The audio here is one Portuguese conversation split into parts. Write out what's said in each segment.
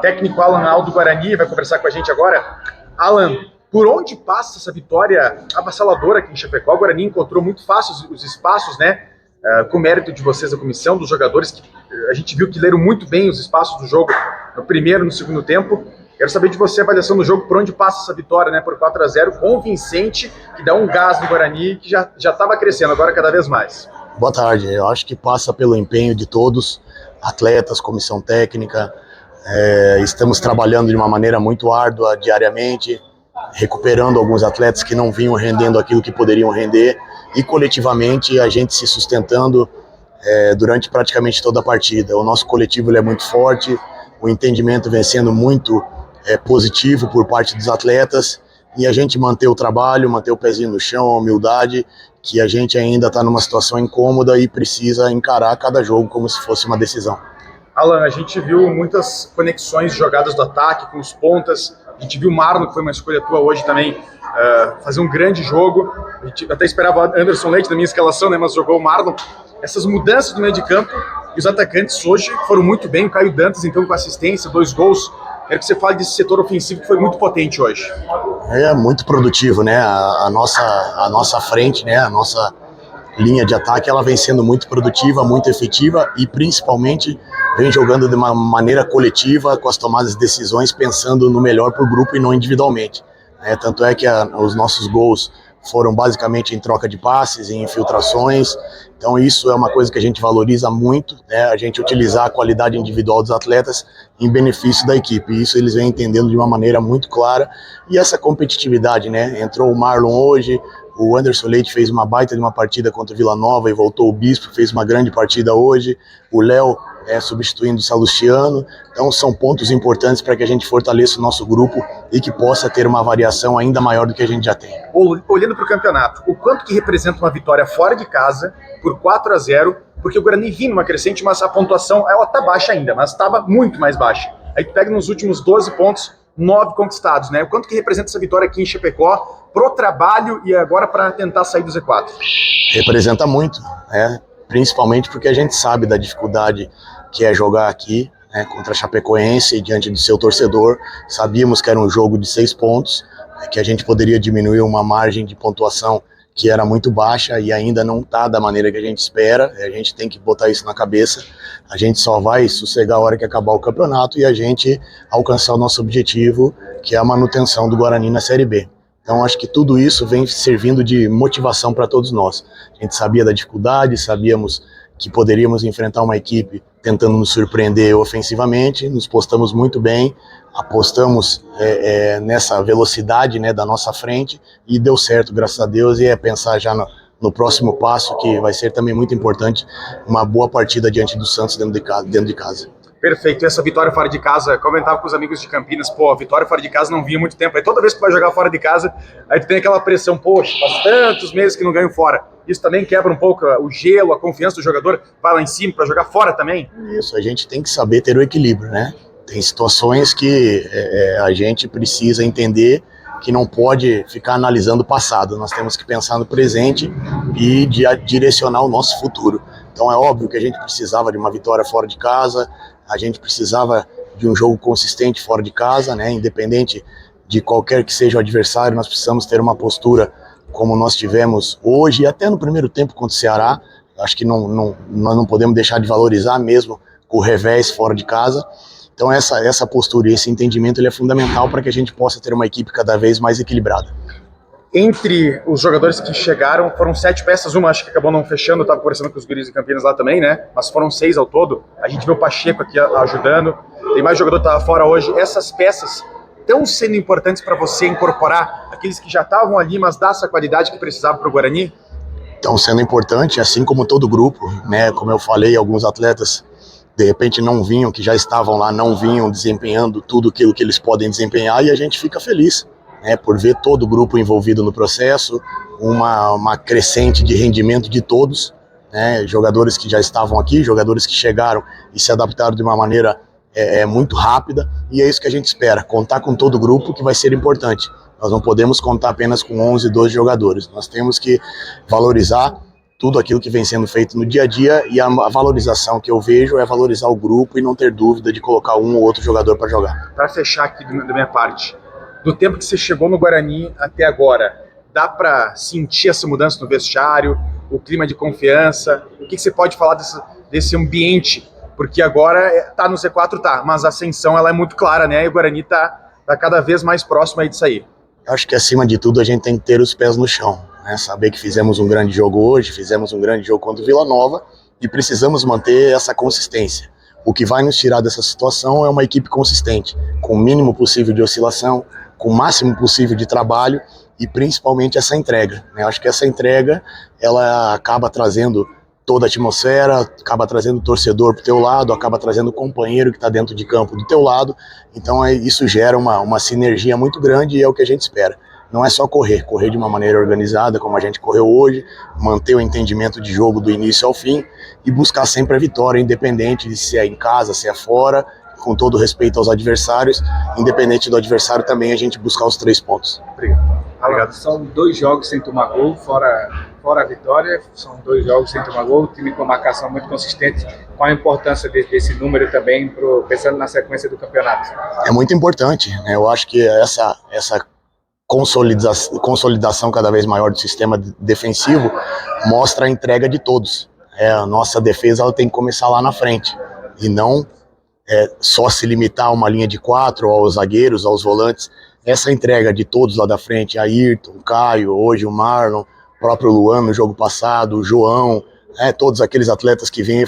Técnico Alan Aldo Guarani vai conversar com a gente agora. Alan, por onde passa essa vitória avassaladora aqui em Chapecó? O Guarani encontrou muito fácil os espaços, né? Com mérito de vocês, da comissão, dos jogadores, que a gente viu que leram muito bem os espaços do jogo no primeiro e no segundo tempo. Quero saber de você a avaliação do jogo, por onde passa essa vitória, né? Por 4-0, convincente, que dá um gás no Guarani, que já estava crescendo, agora cada vez mais. Boa tarde, eu acho que passa pelo empenho de todos, atletas, comissão técnica. Estamos trabalhando de uma maneira muito árdua diariamente, recuperando alguns atletas que não vinham rendendo aquilo que poderiam render, e coletivamente a gente se sustentando durante praticamente toda a partida. O nosso coletivo ele é muito forte, o entendimento vem sendo muito positivo por parte dos atletas, e a gente manter o trabalho, manter o pezinho no chão, a humildade, que a gente ainda está numa situação incômoda e precisa encarar cada jogo como se fosse uma decisão. Alan, a gente viu muitas conexões, jogadas do ataque com os pontas. A gente viu o Marlon, que foi uma escolha tua hoje também, fazer um grande jogo. A gente até esperava Anderson Leite na minha escalação, né, mas jogou o Marlon. Essas mudanças do meio de campo, e os atacantes hoje foram muito bem. O Caio Dantas, então, com assistência, 2 gols. Quero que você fale desse setor ofensivo que foi muito potente hoje. É muito produtivo, né? A nossa frente, né? A nossa linha de ataque, ela vem sendo muito produtiva, muito efetiva, e principalmente vem jogando de uma maneira coletiva, com as tomadas de decisões, pensando no melhor para o grupo e não individualmente. Tanto é que os nossos gols foram basicamente em troca de passes, em infiltrações. Então isso é uma coisa que a gente valoriza muito, né? A gente utilizar a qualidade individual dos atletas em benefício da equipe. E isso eles vêm entendendo de uma maneira muito clara. E essa competitividade, né? Entrou o Marlon hoje, o Anderson Leite fez uma baita de uma partida contra o Vila Nova e voltou o Bispo, fez uma grande partida hoje. O Léo substituindo o Salustiano. Então são pontos importantes para que a gente fortaleça o nosso grupo e que possa ter uma variação ainda maior do que a gente já tem. Olhando para o campeonato, o quanto que representa uma vitória fora de casa por 4-0, porque o Guarani vinha numa crescente, mas a pontuação ela tá baixa ainda, mas estava muito mais baixa. Aí tu pega nos últimos 12 pontos, 9 conquistados, né? O quanto que representa essa vitória aqui em Chapecó pro trabalho e agora para tentar sair do Z4? Representa muito, né? Principalmente porque a gente sabe da dificuldade que é jogar aqui, né, contra a Chapecoense, diante do seu torcedor. Sabíamos que era um jogo de 6 pontos, que a gente poderia diminuir uma margem de pontuação que era muito baixa e ainda não está da maneira que a gente espera. A gente tem que botar isso na cabeça. A gente só vai sossegar a hora que acabar o campeonato e a gente alcançar o nosso objetivo, que é a manutenção do Guarani na Série B. Então acho que tudo isso vem servindo de motivação para todos nós. A gente sabia da dificuldade, sabíamos que poderíamos enfrentar uma equipe tentando nos surpreender ofensivamente, nos postamos muito bem, apostamos nessa velocidade, né, da nossa frente, e deu certo, graças a Deus, e pensar já no próximo passo, que vai ser também muito importante, uma boa partida diante do Santos dentro de casa. Perfeito, e essa vitória fora de casa, comentava com os amigos de Campinas, a vitória fora de casa não vinha há muito tempo, aí toda vez que vai jogar fora de casa, aí tu tem aquela pressão, poxa, faz tantos meses que não ganho fora. Isso também quebra um pouco o gelo, a confiança do jogador, vai lá em cima para jogar fora também? Isso, a gente tem que saber ter o equilíbrio, né? Tem situações que a gente precisa entender que não pode ficar analisando o passado, nós temos que pensar no presente e direcionar o nosso futuro. Então é óbvio que a gente precisava de uma vitória fora de casa, a gente precisava de um jogo consistente fora de casa, né? Independente de qualquer que seja o adversário, nós precisamos ter uma postura como nós tivemos hoje e até no primeiro tempo contra o Ceará. Acho que nós não podemos deixar de valorizar mesmo com o revés fora de casa. Então essa postura e esse entendimento ele é fundamental para que a gente possa ter uma equipe cada vez mais equilibrada. Entre os jogadores que chegaram, foram 7 peças, uma acho que acabou não fechando, eu estava conversando com os guris de Campinas lá também, né? Mas foram 6 ao todo. A gente vê o Pacheco aqui ajudando, tem mais jogador que estava fora hoje. Essas peças estão sendo importantes para você incorporar aqueles que já estavam ali, mas dar essa qualidade que precisava para o Guarani? Estão sendo importantes, assim como todo grupo, né? Como eu falei, alguns atletas de repente não vinham, que já estavam lá, não vinham desempenhando tudo aquilo que eles podem desempenhar, e a gente fica feliz, né, por ver todo o grupo envolvido no processo, uma crescente de rendimento de todos, né, jogadores que já estavam aqui, jogadores que chegaram e se adaptaram de uma maneira muito rápida, e é isso que a gente espera, contar com todo o grupo, que vai ser importante. Nós não podemos contar apenas com 11, 12 jogadores, nós temos que valorizar tudo aquilo que vem sendo feito no dia a dia, e a valorização que eu vejo é valorizar o grupo e não ter dúvida de colocar um ou outro jogador para jogar. Para fechar aqui da minha parte, do tempo que você chegou no Guarani até agora, dá para sentir essa mudança no vestiário, o clima de confiança? O que você pode falar desse ambiente? Porque agora tá no Z4, mas a ascensão ela é muito clara, né? E o Guarani tá cada vez mais próximo aí disso aí. Acho que acima de tudo a gente tem que ter os pés no chão, né? Saber que fizemos um grande jogo hoje, fizemos um grande jogo contra o Vila Nova e precisamos manter essa consistência. O que vai nos tirar dessa situação é uma equipe consistente, com o mínimo possível de oscilação, com o máximo possível de trabalho e principalmente essa entrega, né? Acho que essa entrega ela acaba trazendo toda a atmosfera, acaba trazendo o torcedor pro teu lado, acaba trazendo o companheiro que está dentro de campo do teu lado, então isso gera uma sinergia muito grande e é o que a gente espera. Não é só correr de uma maneira organizada, como a gente correu hoje, manter o entendimento de jogo do início ao fim e buscar sempre a vitória, independente de se é em casa, se é fora, com todo respeito aos adversários, independente do adversário também a gente buscar os 3 pontos. Obrigado. São 2 jogos sem tomar gol, fora a vitória, são 2 jogos sem tomar gol, o time com marcação muito consistente. Qual a importância desse número também, pensando na sequência do campeonato? É muito importante, né? Eu acho que essa consolidação cada vez maior do sistema defensivo mostra a entrega de todos. A nossa defesa ela tem que começar lá na frente e não só se limitar a uma linha de 4, aos zagueiros, aos volantes. Essa entrega de todos lá da frente, Ayrton, Caio, hoje o Marlon, o próprio Luan no jogo passado, o João, todos aqueles atletas que vêm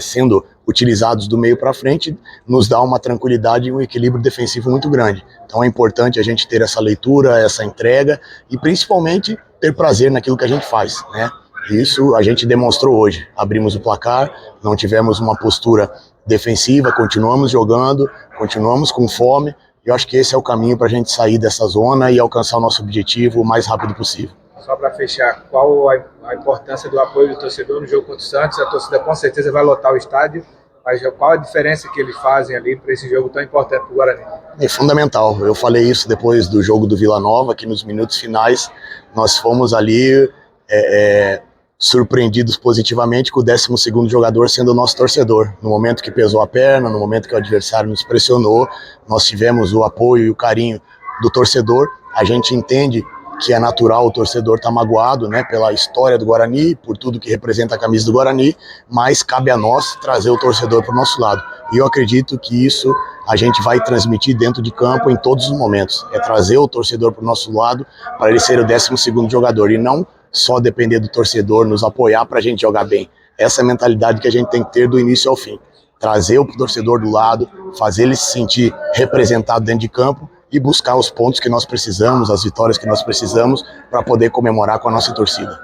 sendo utilizados do meio para frente, nos dá uma tranquilidade e um equilíbrio defensivo muito grande. Então é importante a gente ter essa leitura, essa entrega e principalmente ter prazer naquilo que a gente faz, né? Isso a gente demonstrou hoje. Abrimos o placar, não tivemos uma postura defensiva, continuamos jogando, continuamos com fome. E eu acho que esse é o caminho para a gente sair dessa zona e alcançar o nosso objetivo o mais rápido possível. Só para fechar, qual a importância do apoio do torcedor no jogo contra o Santos? A torcida com certeza vai lotar o estádio, mas qual a diferença que eles fazem ali para esse jogo tão importante para o Guarani? É fundamental. Eu falei isso depois do jogo do Vila Nova, que nos minutos finais nós fomos ali surpreendidos positivamente com o 12º jogador sendo o nosso torcedor. No momento que pesou a perna, no momento que o adversário nos pressionou, nós tivemos o apoio e o carinho do torcedor. A gente entende que é natural o torcedor estar magoado, né, pela história do Guarani, por tudo que representa a camisa do Guarani, mas cabe a nós trazer o torcedor para o nosso lado. E eu acredito que isso a gente vai transmitir dentro de campo em todos os momentos. É trazer o torcedor para o nosso lado, para ele ser o 12º jogador e não só depender do torcedor nos apoiar para a gente jogar bem. Essa é a mentalidade que a gente tem que ter do início ao fim. Trazer o torcedor do lado, fazer ele se sentir representado dentro de campo e buscar os pontos que nós precisamos, as vitórias que nós precisamos para poder comemorar com a nossa torcida.